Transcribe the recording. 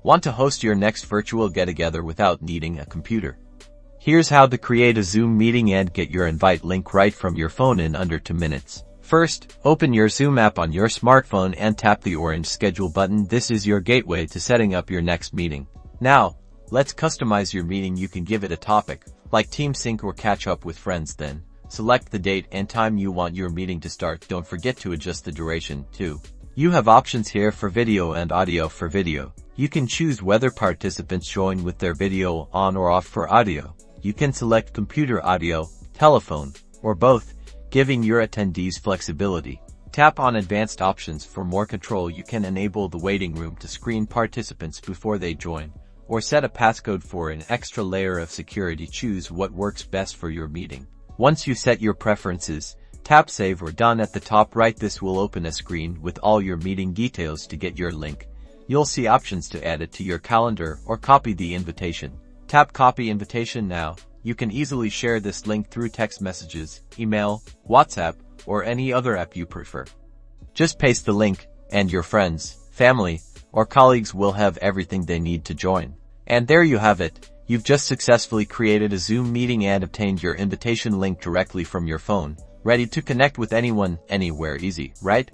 Want to host your next virtual get-together without needing a computer? Here's how to create a Zoom meeting and get your invite link right from your phone in under 2 minutes. First, open your Zoom app on your smartphone and tap the orange schedule button. This is your gateway to setting up your next meeting. Now, let's customize your meeting. You can give it a topic, like Team Sync or catch up with friends. Then, select the date and time you want your meeting to start. Don't forget to adjust the duration, too. You have options here for video and audio. For video, you can choose whether participants join with their video on or off. For audio, you can select computer audio, telephone, or both, giving your attendees flexibility. Tap on Advanced Options for more control. You can enable the waiting room to screen participants before they join, or set a passcode for an extra layer of security. Choose what works best for your meeting. Once you set your preferences, tap Save or Done at the top right. This will open a screen with all your meeting details. To get your link, you'll see options to add it to your calendar or copy the invitation. Tap Copy Invitation now. You can easily share this link through text messages, email, WhatsApp, or any other app you prefer. Just paste the link, and your friends, family, or colleagues will have everything they need to join. And there you have it. You've just successfully created a Zoom meeting and obtained your invitation link directly from your phone, ready to connect with anyone, anywhere. Easy, right?